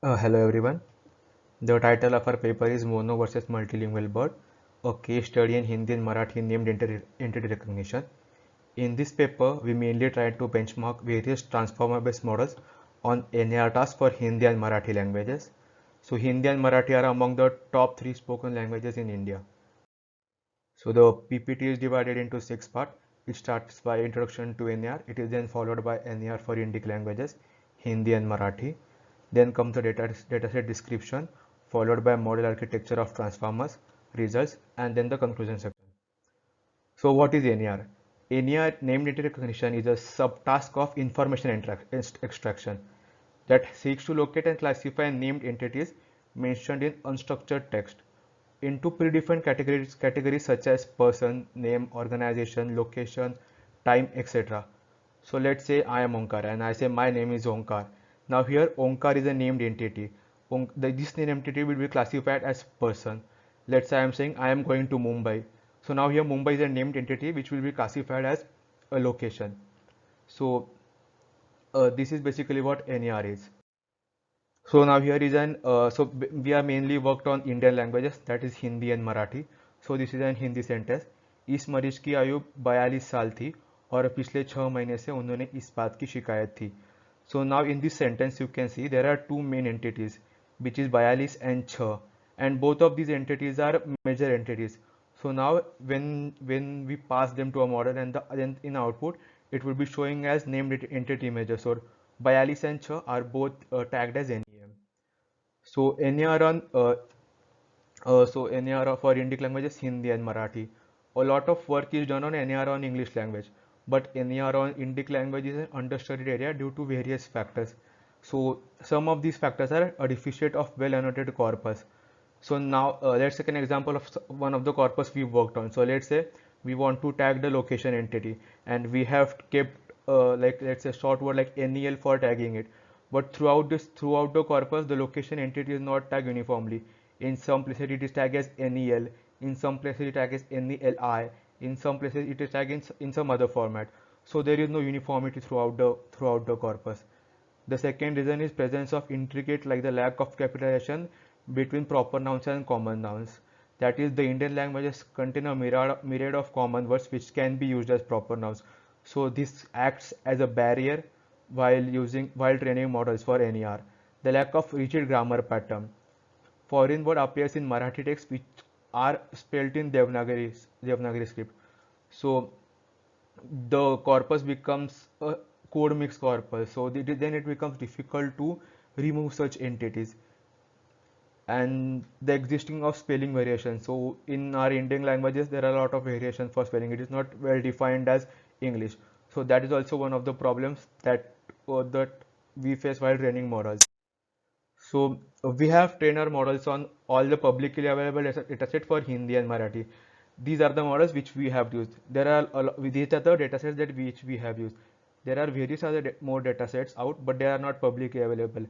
Hello everyone. The title of our paper is Mono versus Multilingual BERT, a case study in Hindi and Marathi named entity recognition. In this paper, we mainly tried to benchmark various transformer-based models on NAR tasks for Hindi and Marathi languages. So Hindi and Marathi are among the top 3 spoken languages in India. So the PPT is divided into 6 parts. It starts by introduction to NAR. It is then followed by NAR for Indic languages, Hindi and Marathi. Then comes the dataset description, followed by model architecture of transformers, results, and then the conclusion section. So what is NAR? NAR, named entity recognition, is a subtask of information extraction that seeks to locate and classify named entities mentioned in unstructured text into predefined categories such as person, name, organization, location, time, etc. So let's say I am Onkar and I say my name is Onkar. Now here Onkar is a named entity. This named entity will be classified as person. Let's say I am saying I am going to Mumbai. So now here Mumbai is a named entity which will be classified as a location. So this is basically what NAR is. So now here is we are mainly worked on Indian languages, that is Hindi and Marathi. So this is an Hindi sentence. इस मरीज की आयु 42 साल थी और पिछले 6 महीने से उन्होंने इस बात की शिकायत थी. So now in this sentence you can see there are two main entities which is 42 and 6, and both of these entities are major entities. So now when we pass them to a model and then in output it will be showing as named entity measure. So 42 and 6 are both tagged as NEM. So NAR for Indic languages, Hindi and Marathi. A lot of work is done on NAR on English language, but NAR on Indic language is an understudied area due to various factors. So some of these factors are a deficit of well-annotated corpus. So now let's take an example of one of the corpus we worked on. So let's say we want to tag the location entity, and we have kept like let's say short word like NEL for tagging it. But throughout the corpus, the location entity is not tagged uniformly. In some places it is tagged as NEL, in some places it is tagged as NELI, in some places it is tagged in some other format. So there is no uniformity throughout the corpus. The second reason is presence of intricate like the lack of capitalization between proper nouns and common nouns. That is, the Indian languages contain a myriad of common words which can be used as proper nouns. So this acts as a barrier while training models for NER. The lack of rigid grammar pattern. Foreign word appears in Marathi text which are spelled in Devanagari script. So the corpus becomes a code mix corpus. So then it becomes difficult to remove such entities, and the existing of spelling variation. So in our Indian languages there are a lot of variations for spelling. It is not well defined as English. So that is also one of the problems that we face while training models. So we have trainer models on all the publicly available datasets for Hindi and Marathi. These are the models which we have used. There are these are the datasets that which we have used. There are various other more datasets out, but they are not publicly available.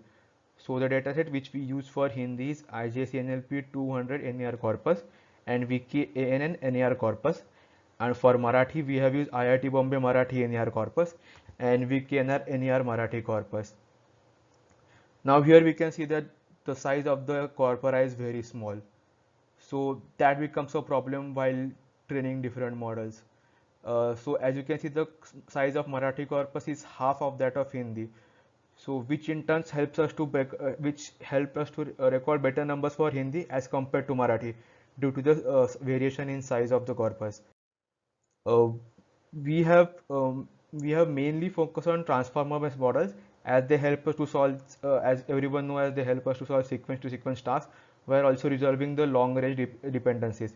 So the dataset which we use for Hindi is IJCNLP 200 NER corpus and Wiki ANN NER corpus. And for Marathi we have used IIT Bombay Marathi NER corpus and Wiki NR NER Marathi corpus. Now here we can see that the size of the corpora is very small. So that becomes a problem while training different models. So as you can see, the size of Marathi corpus is half of that of Hindi. So which in turn helps us to record better numbers for Hindi as compared to Marathi due to the variation in size of the corpus. Uh, we have um, we have mainly focused on transformer based models as they help us to solve as everyone knows, as they help us to solve sequence to sequence tasks while also resolving the long range dependencies.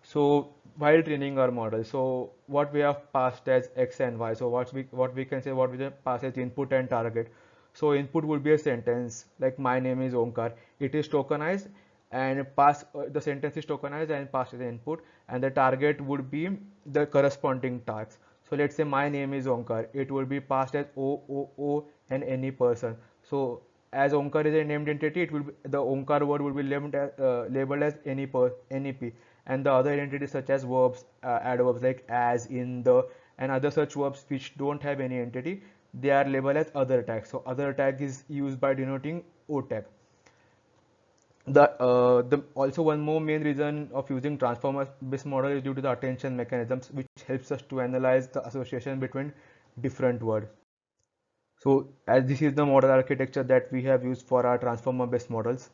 So while training our model, so what we have passed as x and y, so what we can say, what we have passed as input and target. So input would be a sentence like my name is Omkar. It is tokenized and the sentence is tokenized and passed as input, and the target would be the corresponding task. So let's say my name is Omkar. It will be passed as O and any person. So as Omkar is a named entity, the Omkar word will be labeled as NEP, and the other entities such as verbs, adverbs like as, in, the, and other such verbs which don't have any entity, they are labeled as other tag. So other tag is used by denoting O tag. The also one more main reason of using transformer based model is due to the attention mechanisms, which helps us to analyze the association between different words. So as this is the model architecture that we have used for our transformer based models,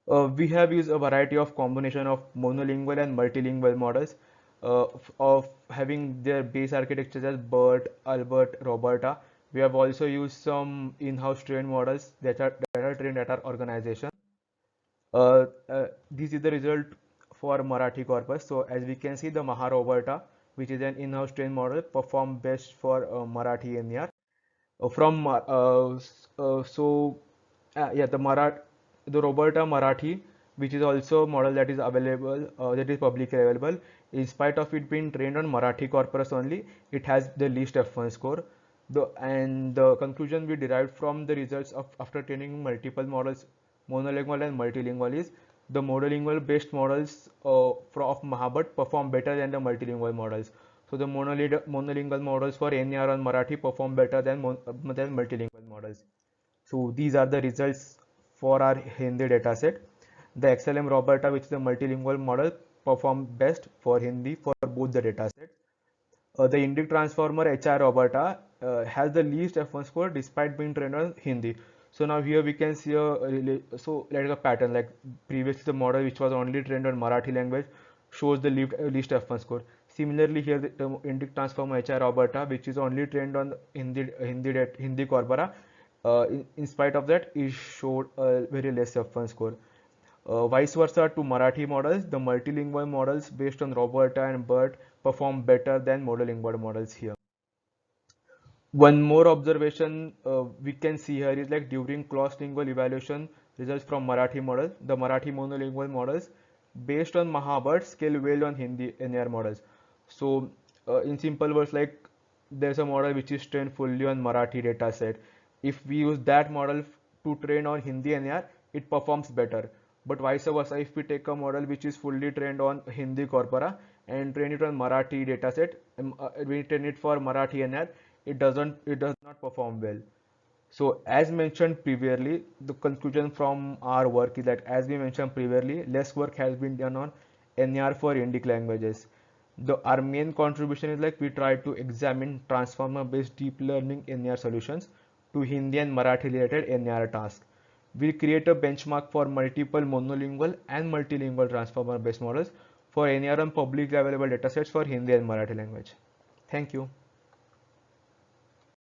we have used a variety of combination of monolingual and multilingual models of having their base architectures as BERT, Albert, Roberta. We have also used some in-house trained models that are trained at our organization. This is the result for Marathi corpus. So as we can see, the Maharoberta, which is an in-house trained model, performed best for Marathi NER. From so yeah, the Roberta Marathi, which is also a model that is available, that is publicly available. In spite of it being trained on Marathi corpus only, it has the least F1 score. The conclusion we derived from the results of after training multiple models, monolingual and multilingual, is the monolingual based models of Mahabhat perform better than the multilingual models. So the monolingual models for NER on Marathi perform better than multilingual models. So these are the results for our Hindi dataset. The XLM Roberta, which is the multilingual model, performed best for Hindi for both the datasets. The Indic transformer HR Roberta has the least F1 score despite being trained on Hindi. So now here we can see like a pattern, like previously the model which was only trained on Marathi language shows the least F1 score. Similarly here the Indic transformer HR Roberta, which is only trained on Hindi Corpora, in spite of that it showed a very less F1 score. Vice versa to Marathi models, the multilingual models based on Roberta and BERT perform better than monolingual models here. One more observation we can see here is like during cross-lingual evaluation results from Marathi models, the Marathi monolingual models based on Mahabhat scale well on Hindi NR models. So in simple words, like there's a model which is trained fully on Marathi data set. If we use that model to train on Hindi NR, it performs better. But vice versa, if we take a model which is fully trained on Hindi corpora and train it on Marathi dataset, we train it for Marathi NR, it does not perform well. So as mentioned previously, the conclusion from our work is that as we mentioned previously, less work has been done on NR for Indic languages. Our main contribution is like we try to examine transformer based deep learning NR solutions to Hindi and Marathi related NR tasks. We create a benchmark for multiple monolingual and multilingual transformer based models for NR on publicly available datasets for Hindi and Marathi language. Thank you.